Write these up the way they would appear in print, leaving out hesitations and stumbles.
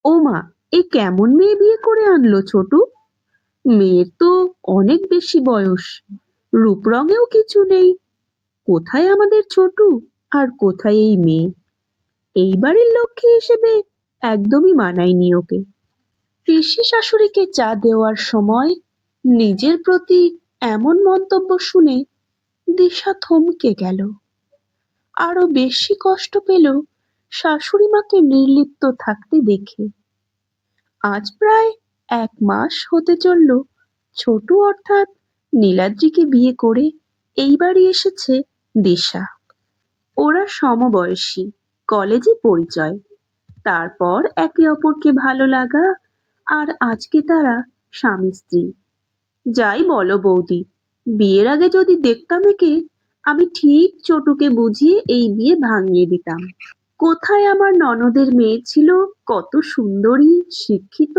ও মা, এ কেমন মেয়ে বিয়ে করে আনলো ছোটু? মেয়ের তো অনেক বেশি বয়স, রূপ রঙেও কিছু নেই। কোথায় আমাদের ছোটু, আর কোথায় এই মেয়ে? এই বাড়ির লক্ষ্মী হিসেবে একদমই মানায়নি ওকে। পিসি শাশুড়িকে চা দেওয়ার সময় নিজের প্রতি এমন মন্তব্য শুনে দিশা থমকে গেল। আরো বেশি কষ্ট পেল শাশুড়ি মাকে নির্লিপ্ত থাকতে দেখে। আজ প্রায় 1 মাস হতে চলল ছোটু অর্থাৎ নীলাদ্রিকে বিয়ে করে এই বাড়ি এসেছে দিশা। ওরা সমবয়সী, কলেজে পরিচয়, তারপর একে অপরকে ভালো লাগা, আর আজকে তারা স্বামী স্ত্রী। যাই বলো বৌদি, বিয়ের আগে যদি দেখতাম একে, আমি ঠিক চটুকে বুঝিয়ে এই বিয়ে ভাঙিয়ে দিতাম। কোথায় আমার ননদের মেয়ে ছিল, কত সুন্দরী, শিক্ষিত,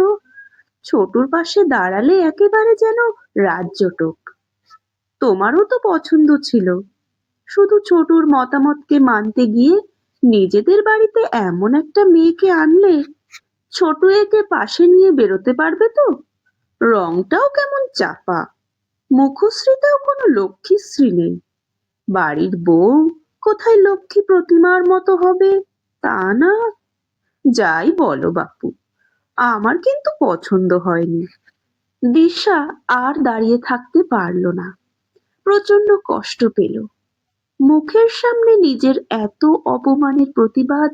ছোটুর পাশে দাঁড়ালে একেবারে যেন রাজ্যটক। তোমারও তো পছন্দ ছিল, শুধু ছোটুর মতামতকে মানতে গিয়ে নিজেদের বাড়িতে এমন একটা মেয়েকে আনলে। ছোট একে পাশে নিয়ে বেরোতে পারবে তো? রংটাও কেমন চাপা, মুখশ্রীতেও কোনো লক্ষ্মীশ্রী নেই। বাড়ির বউ কোথায় লক্ষ্মী প্রতিমার মতো হবে তা না। যাই বলো বাপু, আমার কিন্তু পছন্দ হয়নি। দিশা আর দাঁড়িয়ে থাকতে পারল না, প্রচন্ড কষ্ট পেল। মুখের সামনে নিজের এত অপমানের প্রতিবাদ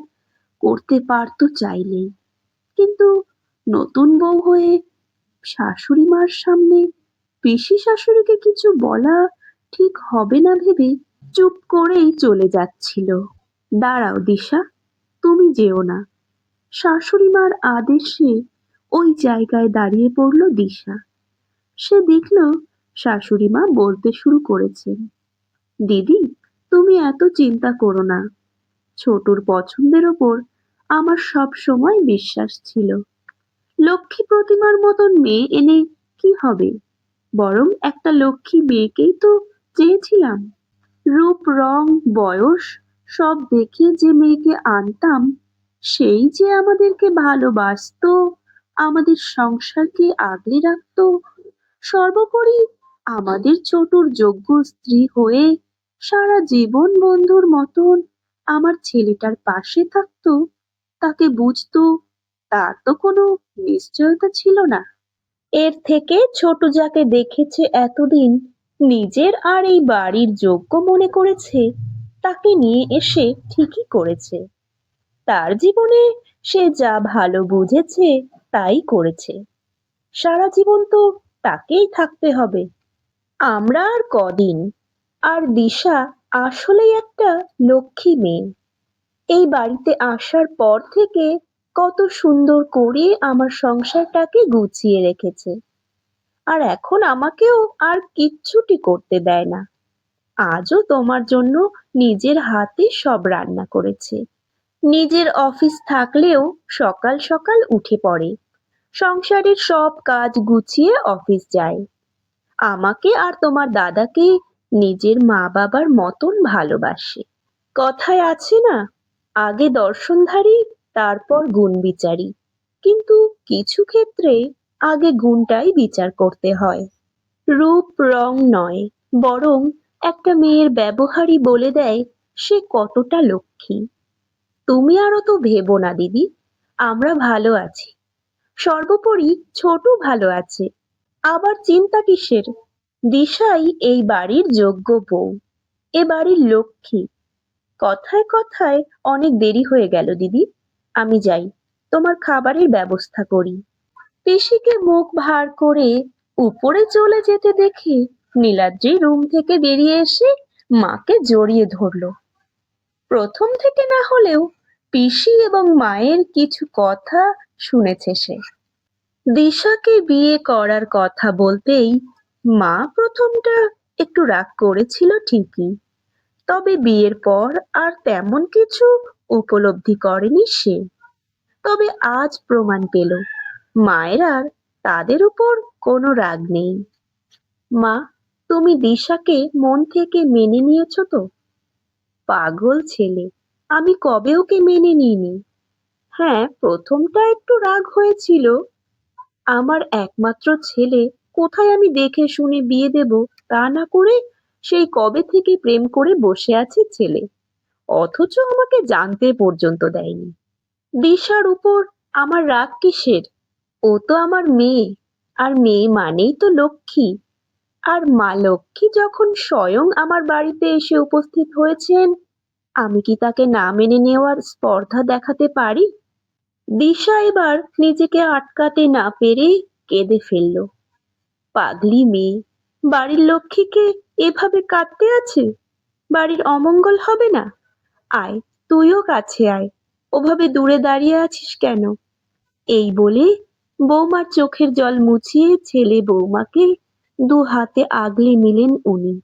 করতে পারত চাইলেই, কিন্তু নতুন বউ হয়ে শাশুড়ি মার সামনে পিসি শাশুড়িকে কিছু বলা ঠিক হবে না ভেবে চুপ করেই চলে যাচ্ছিল। দাঁড়াও দিশা, তুমি যেও না। শাশুড়ি মার আদেশে ওই জায়গায় দাঁড়িয়ে পড়ল দিশা। সে দেখল শাশুড়ি মা বলতে শুরু করেছেন, দিদি, তুমি এত চিন্তা করো না। ছোটুর পছন্দের ওপর আমার সব সময় বিশ্বাস ছিল। লক্ষ্মী প্রতিমার মতন মেয়ে এনে কি হবে, বরং একটা লক্ষ্মী মেয়েকেই তো চেয়েছিলাম। রূপ রং বয়স সব দেখে যে মেয়েকে আনতাম, সেই যে আমাদেরকে ভালোবাসতো, আমাদের সংসারকে আগলে রাখতো, সর্বোপরি আমাদের ছোটুর যোগ্য স্ত্রী হয়ে সারা জীবন বন্ধুর মতন আমার ছেলেটার পাশে থাকতো, তাকে বুঝতো, তার তো কোনো নিশ্চয়তা ছিল না। এর থেকে ছোট যাকে দেখেছে এতদিন, নিজের আর এই বাড়ির যোগ্য মনে করেছে, তাকে নিয়ে এসে ঠিকই করেছে। তার জীবনে সে যা ভালো বুঝেছে তাই করেছে। সারা জীবন তো তাকেই থাকতে হবে। আমরা আর কদিন। আর দিশা আসলেই একটা লক্ষ্মী মেয়ে। এই বাড়িতে আসার পর থেকে কত সুন্দর করে আমার সংসারটাকে গুছিয়ে রেখেছে, আর এখন আমাকেও আর কিচ্ছুটি করতে দেয় না। আজও তোমার জন্য নিজের হাতে সব রান্না করেছে। নিজের অফিস থাকলেও সকাল সকাল উঠে পড়ে, সংসারের সব কাজ গুছিয়ে অফিস যায়। আমাকে আর তোমার দাদাকে নিজের মা বাবার মতন ভালোবাসে। কথায় আছে না, আগে দর্শনধারী, তারপর গুণ বিচারী। কিন্তু কিছু ক্ষেত্রে আগে গুণটাই বিচার করতে হয়, রূপ রং নয়। বরং একটা মেয়ের ব্যবহারই বলে দেয় সে কতটা লক্ষ্মী। তুমি আরো তো ভেবো না দিদি, আমরা ভালো আছি, সর্বোপরি ছোট ভালো আছে। আবার চিন্তা কিসের? দিশাই এই বাড়ির যোগ্য বউ, এ বাড়ির লক্ষ্মী। কথায় কথায় অনেক দেরি হয়ে গেল দিদি, আমি যাই, তোমার খাবারের ব্যবস্থা করি। পিসিকে মুখ ভার করে উপরে চলে যেতে দেখে নীলাদ্রি রুম থেকে বেরিয়ে এসে মাকে জড়িয়ে ধরলো। প্রথম থেকে না হলেও পিসি এবং মায়ের কিছু কথা শুনেছে সে। দিশাকে বিয়ে করার কথা বলতেই মা প্রথমটা একটু রাগ করেছিল ঠিকই, তবে বিয়ের পর আর তেমন কিছু উপলব্ধি করেনি সে। তবে আজ প্রমাণ পেল মায়ের আর তাদের উপর কোনো রাগ নেই। মা, তুমি দিশাকে মন থেকে মেনে নিয়েছো তো? পাগল ছেলে, আমি কবে ওকে মেনে নিইনি। হ্যাঁ, প্রথমটা একটু রাগ হয়েছিল। আমার একমাত্র ছেলে, কোথায় আমি দেখে শুনে বিয়ে দেব তা না করে সেই কবে থেকে প্রেম করে বসে আছে ছেলে, অথচ আমাকে জানতে পর্যন্ত দেয়নি। দিশার উপর আমার রাগ কিসের? ও তো আমার মেয়ে, আর মেয়ে মানেই তো লক্ষ্মী। আর মা লক্ষ্মী যখন স্বয়ং আমার বাড়িতে এসে উপস্থিত হয়েছেন, আমি কি তাকে না মেনে নেওয়ার স্পর্ধা দেখাতে পারি? দিশা এবার নিজেকে আটকাতে না পেরে কেঁদে ফেলল। পাগলি মেয়ে, বাড়ির লক্ষ্মীকে এভাবে কাঁদতে আছে? বাড়ির অমঙ্গল হবে না? আয়, তুইও কাছে আয়, ওভাবে দূরে দাঁড়িয়ে আছিস কেন? এই বলে বৌমার চোখের জল মুছিয়ে ছেলে বৌমাকে দু হাতে আগলে নিলেন উনি।